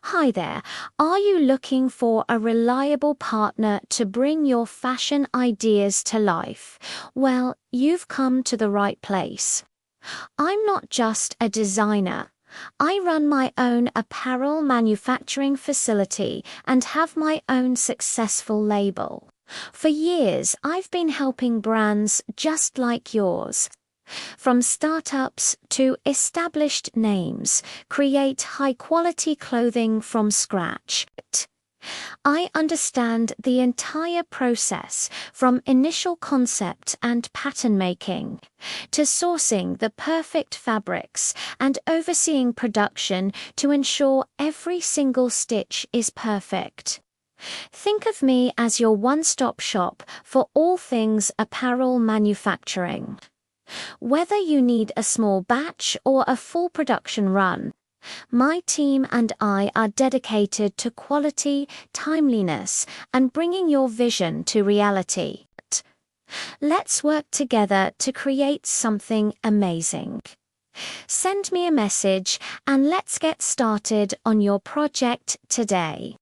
Hi there. Are you looking for a reliable partner to bring your fashion ideas to life? Well, you've come to the right place. I'm not just a designer. I run my own apparel manufacturing facility and have my own successful label. For years, I've been helping brands just like yours, from startups to established names, create high-quality clothing from scratch. I understand the entire process, from initial concept and pattern making to sourcing the perfect fabrics and overseeing production to ensure every single stitch is perfect. Think of me as your one-stop shop for all things apparel manufacturing. Whether you need a small batch or a full production run, my team and I are dedicated to quality, timeliness, and bringing your vision to reality. Let's work together to create something amazing. Send me a message and let's get started on your project today.